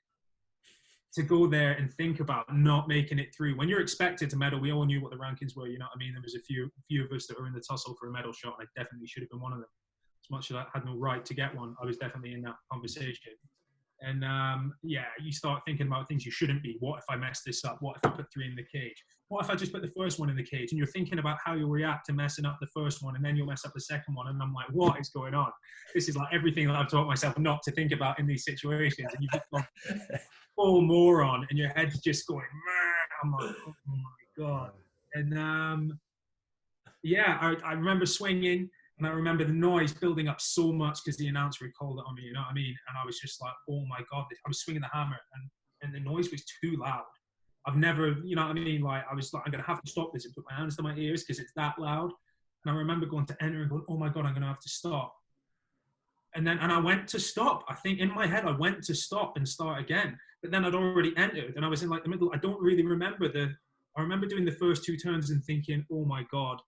To go there and think about not making it through. When you're expected to medal, we all knew what the rankings were, you know what I mean? There was a few of us that were in the tussle for a medal shot, and I definitely should have been one of them. As much as I had no right to get one, I was definitely in that conversation. And you start thinking about things you shouldn't be. What if I mess this up? What if I put 3 in the cage? What if I just put the first one in the cage? And you're thinking about how you'll react to messing up the first one, and then you'll mess up the second one. And I'm like, what is going on? This is like everything that I've taught myself not to think about in these situations. And you just gone full moron, and your head's just going, man. I'm like, oh my God. And I remember swinging. And I remember the noise building up so much because the announcer had called it on me, you know what I mean? And I was just like, oh my God, I was swinging the hammer and the noise was too loud. I've never, you know what I mean? Like, I was like, I'm going to have to stop this and put my hands to my ears because it's that loud. And I remember going to enter and going, oh my God, I'm going to have to stop. And I went to stop. I think in my head, I went to stop and start again. But then I'd already entered and I was in like the middle. I don't really remember I remember doing the first 2 turns and thinking, oh my God,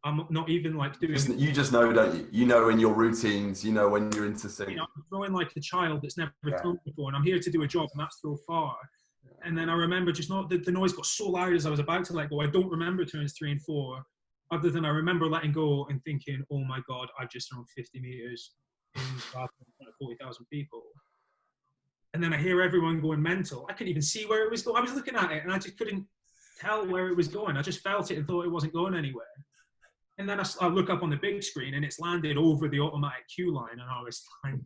I'm not even like doing. You just know, don't you? You know in your routines. You know when you're into sync. You know, I'm throwing like a child that's never thrown before, and I'm here to do a job, and that's throw far. And then I remember just not the noise got so loud as I was about to let go. I don't remember turns 3 and 4, other than I remember letting go and thinking, "Oh my God, I've just thrown 50 meters in front of 40,000 people." And then I hear everyone going mental. I couldn't even see where it was going. I was looking at it, and I just couldn't tell where it was going. I just felt it and thought it wasn't going anywhere. And then I look up on the big screen, and it's landed over the automatic queue line, and I was like,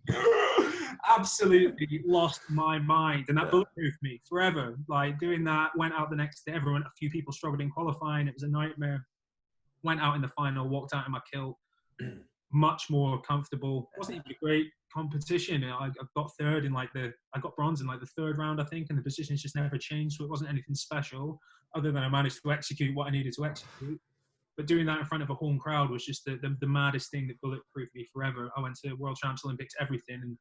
absolutely lost my mind. And that bulletproofed me forever. Like doing that, went out the next day. A few people struggled in qualifying. It was a nightmare. Went out in the final, walked out in my kilt, much more comfortable. It wasn't even a great competition. I got third in I got bronze in like the third round, I think, and the positions just never changed. So it wasn't anything special, other than I managed to execute what I needed to execute. But doing that in front of a home crowd was just the maddest thing that bulletproofed me forever. I went to World Champs, Olympics, everything, and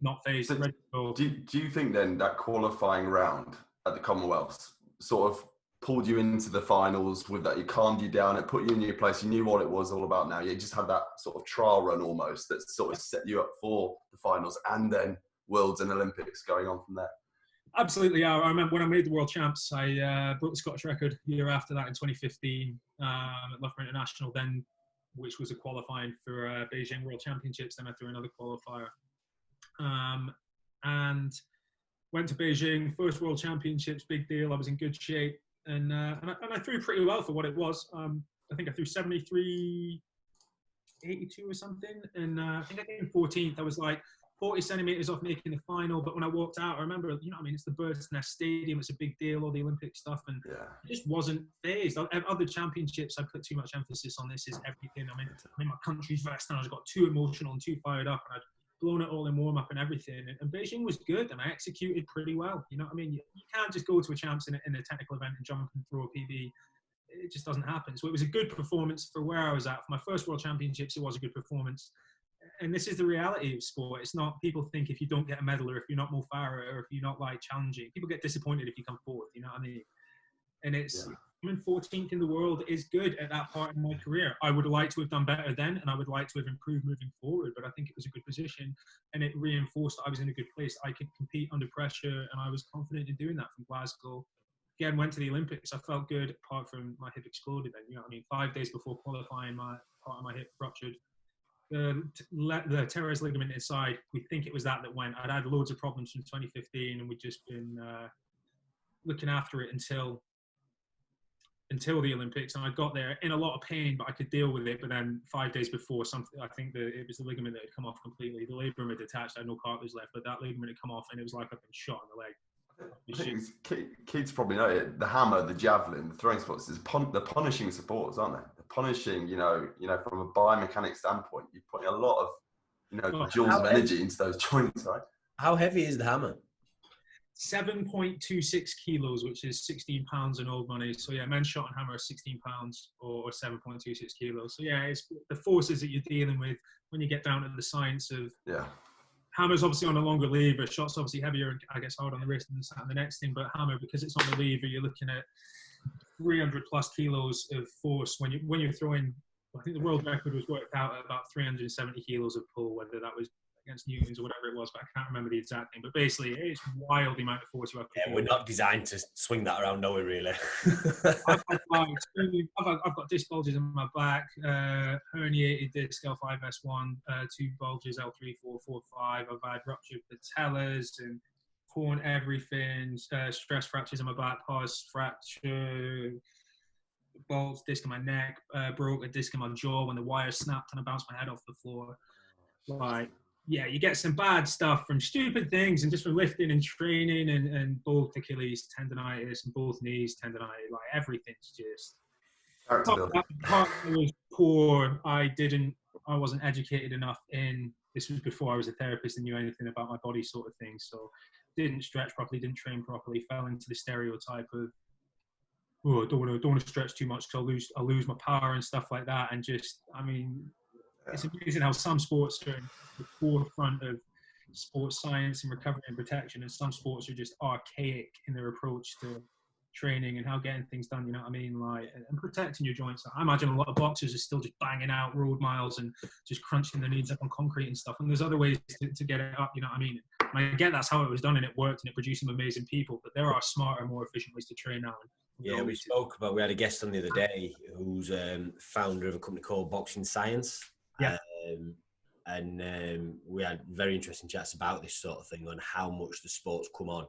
not phased. So do you think then that qualifying round at the Commonwealth sort of pulled you into the finals with that? It calmed you down, it put you in your place, you knew what it was all about now. You just had that sort of trial run almost that sort of set you up for the finals and then Worlds and Olympics going on from there. Absolutely, yeah. I remember when I made the World Champs, I broke the Scottish record the year after that in 2015 at Loughborough International, then, which was a qualifying for Beijing World Championships. Then I threw another qualifier, and went to Beijing, first World Championships, big deal. I was in good shape, and I threw pretty well for what it was. I think I threw 73, 82 or something, and I think I came 14th. I was like 40 centimeters off making the final, but when I walked out, I remember, you know what I mean, it's the Bird's Nest Stadium, it's a big deal, all the Olympic stuff, and I just wasn't phased. Other championships, I put too much emphasis on this is everything. I'm in my country's vest, and I just got too emotional and too fired up, and I'd blown it all in warm-up and everything, and Beijing was good, and I executed pretty well. You know what I mean? You can't just go to a champs in a technical event and jump and throw a PB. It just doesn't happen. So it was a good performance for where I was at. For my first World Championships, it was a good performance. And this is the reality of sport. It's not, people think if you don't get a medal or if you're not Mo Farah or if you're not like challenging, people get disappointed if you come fourth, you know what I mean? And it's, coming 14th in the world is good at that part of my career. I would like to have done better then, and I would like to have improved moving forward, but I think it was a good position, and it reinforced that I was in a good place. I could compete under pressure, and I was confident in doing that from Glasgow. Again, went to the Olympics. I felt good apart from my hip exploded then, you know what I mean? 5 days before qualifying, part of my hip ruptured. The teres ligament inside, we think it was that went. I'd had loads of problems from 2015, and we'd just been looking after it until the Olympics. And I got there in a lot of pain, but I could deal with it. But then 5 days before, I think it was the ligament that had come off completely. The labrum had detached. I had no cartilage left, but that ligament had come off, and it was like I'd been shot in the leg. Kids probably know it. The hammer, the javelin, the throwing sports is the punishing supports, aren't they? The punishing, you know, from a biomechanic standpoint, you're putting a lot of, joules of energy into those joints, right? How heavy is the hammer? 7.26 kilos, which is 16 pounds in old money. So yeah, men's shot and hammer are 16 pounds or 7.26 kilos. So yeah, it's the forces that you're dealing with when you get down to the science of hammer's obviously on a longer lever, shot's obviously heavier and I guess hard on the wrist and the next thing, but hammer, because it's on the lever, you're looking at 300 plus kilos of force when you're throwing. I think the world record was worked out at about 370 kilos of pull, whether that was against Newtons or whatever it was, but I can't remember the exact thing. But basically, it's wild the amount of force you have to we're not designed to swing that around, no, we really. I've got disc bulges in my back, herniated disc L5S1, 2 bulges L3, 4, 4, 5. I've had ruptured patellas and torn everything, stress fractures in my back, pars fracture, bulged disc in my neck, broke a disc in my jaw when the wire snapped and I bounced my head off the floor. Like, yeah, you get some bad stuff from stupid things and just from lifting and training and both Achilles tendonitis and both knees tendonitis. Like everything's just. Part was poor. I wasn't educated enough in. This was before I was a therapist and knew anything about my body, sort of thing. So, didn't stretch properly, didn't train properly. Fell into the stereotype of, I don't want to stretch too much because I'll lose my power and stuff like that. And just, I mean. It's amazing how some sports are in the forefront of sports science and recovery and protection, and some sports are just archaic in their approach to training and how getting things done, you know what I mean, like, and protecting your joints. I imagine a lot of boxers are still just banging out road miles and just crunching their knees up on concrete and stuff, and there's other ways to get it up, you know what I mean. And I get that's how it was done and it worked and it produced some amazing people, but there are smarter, more efficient ways to train now. Yeah, we had a guest on the other day who's founder of a company called Boxing Science. Yeah. And we had very interesting chats about this sort of thing, on how much the sport's come on.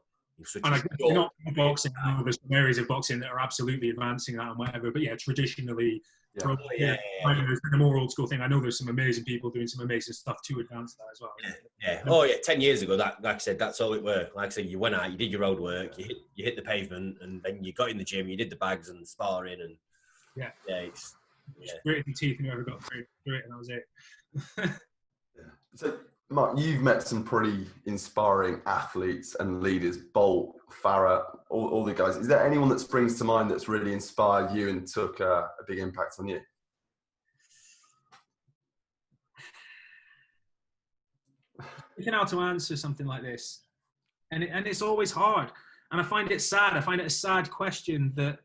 Not boxing. I know there's some areas of boxing that are absolutely advancing that and whatever, but yeah, traditionally, the more old school thing. I know there's some amazing people doing some amazing stuff to advance that as well. Yeah. Oh yeah, 10 years ago, that, like I said, that's all it were. Like I said, you went out, you did your road work, you hit the pavement, and then you got in the gym, you did the bags and sparring, and it's gritted your teeth and whoever got through it, and that was it. So, Mark, you've met some pretty inspiring athletes and leaders, Bolt, Farah, all the guys. Is there anyone that springs to mind that's really inspired you and took a big impact on you? Looking how to answer something like this, and it's always hard, and I find it sad. I find it a sad question that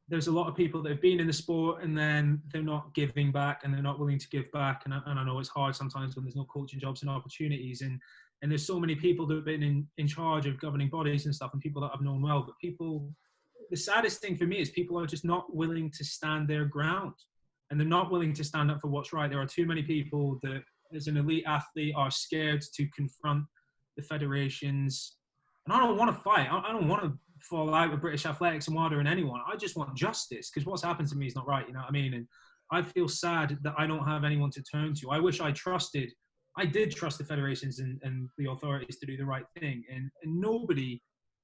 there's a lot of people that have been in the sport and then they're not giving back and they're not willing to give back. And I know it's hard sometimes when there's no coaching jobs and opportunities. And there's so many people that have been in charge of governing bodies and stuff, and people that I've known well. But the saddest thing for me is people are just not willing to stand their ground, and they're not willing to stand up for what's right. There are too many people that, as an elite athlete, are scared to confront the federations. And I don't want to fight. I don't want to fall out with British Athletics and WADA and anyone. I just want justice, because what's happened to me is not right, you know what I mean? And I feel sad that I don't have anyone to turn to. I wish I did trust the federations and the authorities to do the right thing. And nobody,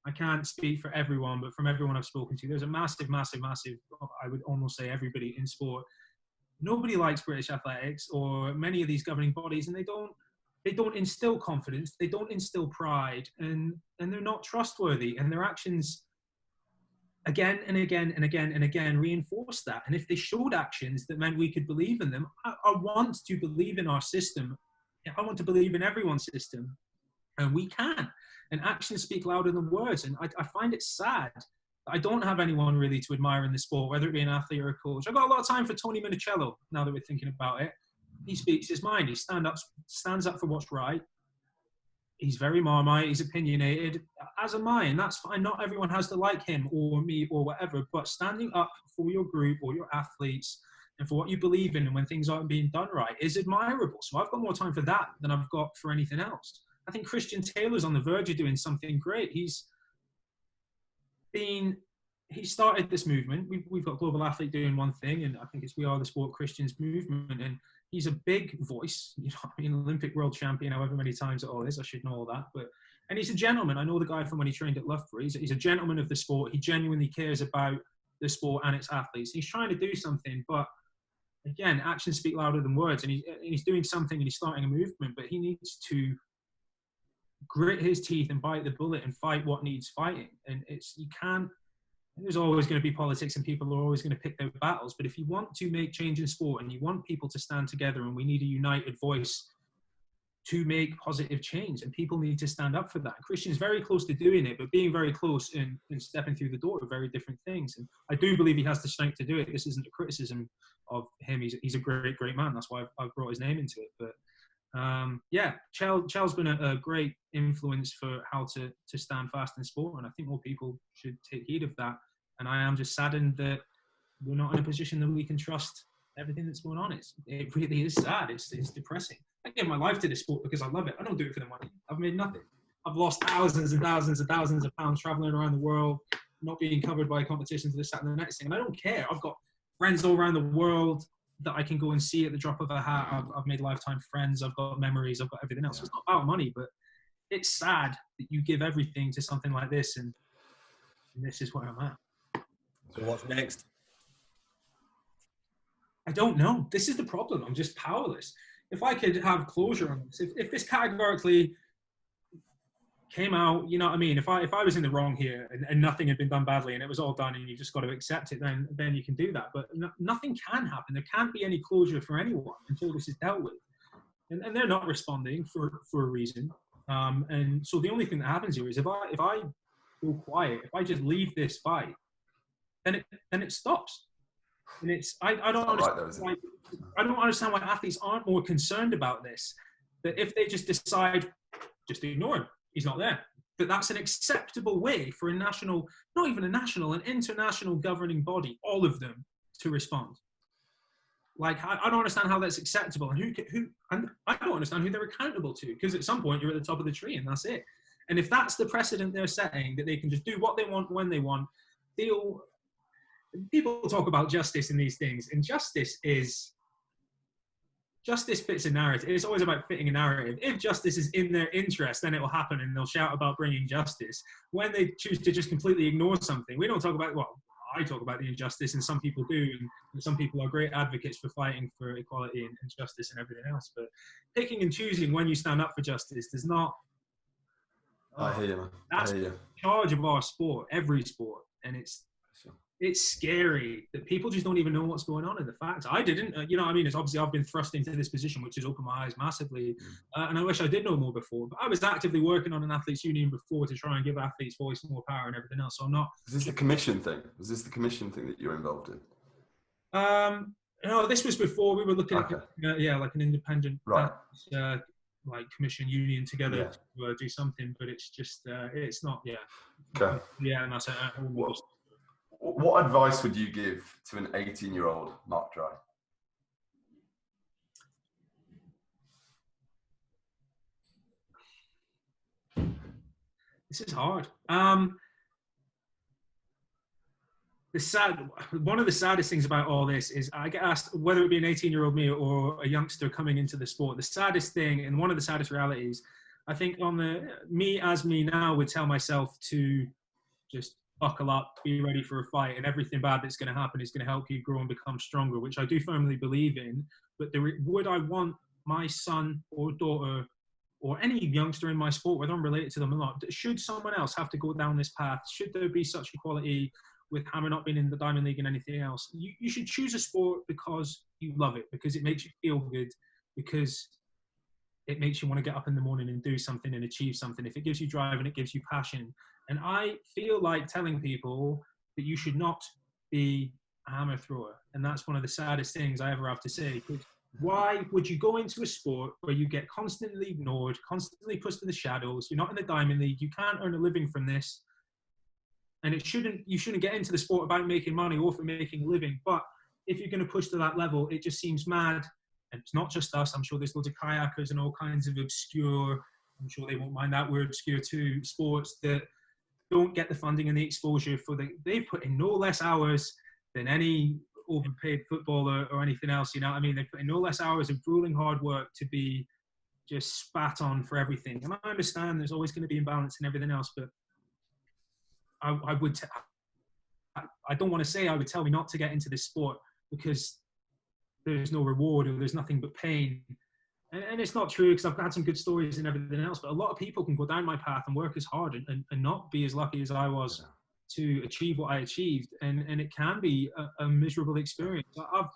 I can't speak for everyone, but from everyone I've spoken to, there's a massive, I would almost say everybody in sport, nobody likes British Athletics or many of these governing bodies, and they don't instill confidence, they don't instill pride, and they're not trustworthy, and their actions again and again and again and again reinforce that. And if they showed actions that meant we could believe in them, I want to believe in our system. I want to believe in everyone's system, and we can. And actions speak louder than words. And I find it sad that I don't have anyone really to admire in the sport, whether it be an athlete or a coach. I've got a lot of time for Tony Minicello now that we're thinking about it. He speaks his mind. He stands up for what's right. He's very Marmite. He's opinionated. As am I, and that's fine. Not everyone has to like him or me or whatever, but standing up for your group or your athletes and for what you believe in, and when things aren't being done right, is admirable. So I've got more time for that than I've got for anything else. I think Christian Taylor's on the verge of doing something great. He started this movement. We've got Global Athlete doing one thing, and I think it's We Are the Sport Christians movement, and he's a big voice, you know, I mean, Olympic world champion, however many times it all is. I should know all that, and he's a gentleman. I know the guy from when he trained at Loughborough. He's a gentleman of the sport. He genuinely cares about the sport and its athletes. He's trying to do something, but again, actions speak louder than words, and he's doing something, and he's starting a movement, but he needs to grit his teeth and bite the bullet and fight what needs fighting. And there's always going to be politics, and people are always going to pick their battles. But if you want to make change in sport, and you want people to stand together, and we need a united voice to make positive change, and people need to stand up for that. Christian's very close to doing it, but being very close and stepping through the door are very different things. And I do believe he has the strength to do it. This isn't a criticism of him. He's a great, great man. That's why I've brought his name into it. But Chel's been a great influence for how to stand fast in sport, and I think more people should take heed of that. And I am just saddened that we're not in a position that we can trust everything that's going on. It really is sad. It's depressing. I give my life to this sport because I love it. I don't do it for the money. I've made nothing. I've lost thousands and thousands and thousands of pounds traveling around the world, not being covered by competitions, this, that, and the next thing. And I don't care. I've got friends all around the world that I can go and see at the drop of a hat. I've made lifetime friends. I've got memories. I've got everything else. It's not about money, but it's sad that you give everything to something like this, and this is where I'm at. So what's next? I don't know. This is the problem. I'm just powerless. If I could have closure on this, if this categorically came out, you know what I mean? If I was in the wrong here and nothing had been done badly and it was all done and you just got to accept it, then you can do that. But nothing can happen. There can't be any closure for anyone until this is dealt with. And they're not responding for a reason. And so the only thing that happens here is if I go quiet, if I just leave this fight, then it stops. And I don't understand I don't understand why athletes aren't more concerned about this. That if they just decide, just ignore him, he's not there. That's an acceptable way for a national, not even a national, an international governing body, all of them, to respond. Like, I don't understand how that's acceptable, and I don't understand who they're accountable to, because at some point you're at the top of the tree and that's it. And if that's the precedent they're setting, that they can just do what they want when they want, people talk about justice in these things, and justice fits a narrative. It's always about fitting a narrative. If justice is in their interest, then it will happen and they'll shout about bringing justice. When they choose to just completely ignore something, we don't talk about, well, I talk about the injustice, and some people do, and some people are great advocates for fighting for equality and justice and everything else. But picking and choosing when you stand up for justice does not. I hear you, man. That's in charge of our sport, every sport, and it's scary that people just don't even know what's going on in the facts. I didn't, you know what I mean? It's obviously I've been thrust into this position, which has opened my eyes massively. And I wish I did know more before, but I was actively working on an athletes union before to try and give athletes voice, more power and everything else. So I'm not. Is this the commission thing? Was this the commission thing that you're involved in? No, this was before we were looking at, like an independent, right. Like commission union together to do something, but it's just, it's not, Okay. Yeah, and that's it. What advice would you give to an 18-year-old Mark Dry? This is hard. One of the saddest things about all this is I get asked whether it be an 18-year-old me or a youngster coming into the sport. The saddest thing, and one of the saddest realities, I think me now would tell myself to just buckle up, be ready for a fight, and everything bad that's going to happen is going to help you grow and become stronger, which I do firmly believe in. But would I want my son or daughter or any youngster in my sport, whether I'm related to them or not, should someone else have to go down this path? Should there be such equality with Hammer not being in the Diamond League and anything else? You should choose a sport because you love it, because it makes you feel good, because it makes you want to get up in the morning and do something and achieve something. If it gives you drive and it gives you passion. And I feel like telling people that you should not be a hammer thrower. And that's one of the saddest things I ever have to say. Why would you go into a sport where you get constantly ignored, constantly pushed to the shadows? You're not in the Diamond League. You can't earn a living from this. And you shouldn't get into the sport about making money or for making a living. But if you're going to push to that level, it just seems mad. And it's not just us. I'm sure there's loads of kayakers and all kinds of obscure, I'm sure they won't mind that word, obscure too, sports that don't get the funding and the exposure they've put in no less hours than any overpaid footballer or anything else, you know what I mean? They put in no less hours of grueling hard work to be just spat on for everything. And I understand there's always going to be imbalance and everything else, but I don't want to say I would tell me not to get into this sport because there's no reward or there's nothing but pain. And it's not true, because I've had some good stories and everything else, but a lot of people can go down my path and work as hard and not be as lucky as I was to achieve what I achieved. And it can be a miserable experience. I've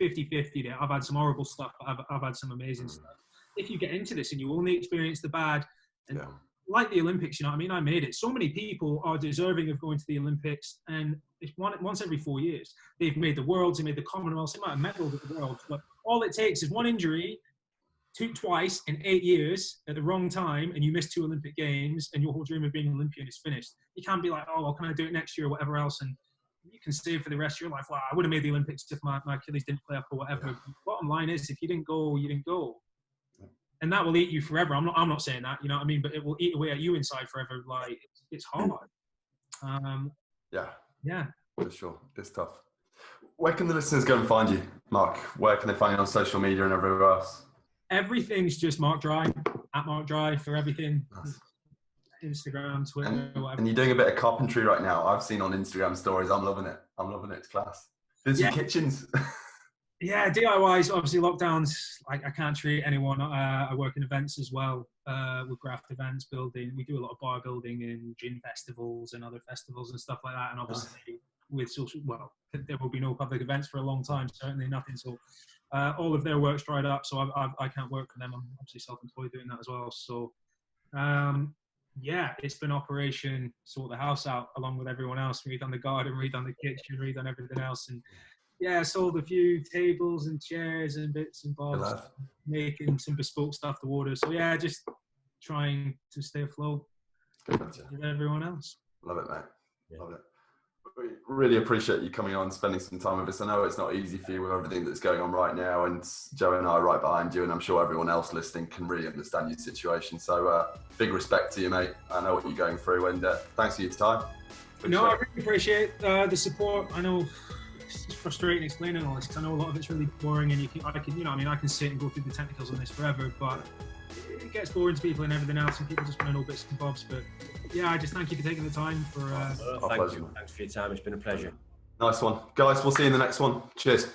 50-50 there. I've had some horrible stuff, but I've had some amazing stuff. If you get into this and you only experience the bad, and like the Olympics, you know what I mean? I made it. So many people are deserving of going to the Olympics, and it's once every 4 years. They've made the Worlds, they made the Commonwealth, they might have medalled at the Worlds, but all it takes is one injury twice in 8 years at the wrong time, and you miss 2 Olympic Games, and your whole dream of being an Olympian is finished. You can't be like, oh, well, can I do it next year or whatever else? And you can save for the rest of your life. Well, I would have made the Olympics if my Achilles didn't play up or whatever. The bottom line is, if you didn't go, you didn't go. And that will eat you forever. I'm not saying that, you know what I mean? But it will eat away at you inside forever. Like, it's hard. Yeah, for sure. It's tough. Where can the listeners go and find you, Mark? Where can they find you on social media and everywhere else? Everything's just Mark Dry, at Mark Dry for everything. Nice. Instagram, Twitter, whatever. And you're doing a bit of carpentry right now. I've seen on Instagram stories. I'm loving it. It's class. Busy kitchens. Yeah, DIYs, obviously lockdowns, I can't treat anyone. I work in events as well, with craft events, building. We do a lot of bar building and gin festivals and other festivals and stuff like that. And obviously with social, well, there will be no public events for a long time, certainly nothing. So all of their work's dried up, so I can't work for them. I'm obviously self-employed doing that as well. So yeah, it's been operation sort the house out along with everyone else. Redone the garden, redone the kitchen, redone everything else, and yeah, sold a few tables and chairs and bits and bobs, making some bespoke stuff to order. So yeah, just trying to stay afloat with everyone else. Love it, mate. Yeah. Love it. We really appreciate you coming on and spending some time with us. I know it's not easy for you with everything that's going on right now, and Joe and I are right behind you, and I'm sure everyone else listening can really understand your situation. So big respect to you, mate. I know what you're going through, and thanks for your time. No, I really appreciate the support. I know it's just frustrating explaining all this because I know a lot of it's really boring, and I can sit and go through the technicals on this forever, but it gets boring to people and everything else, and people just want to know bits and bobs. But yeah, I just thank you for taking the time for. Thank you. Thanks for your time. It's been a pleasure. Nice one, guys. We'll see you in the next one. Cheers.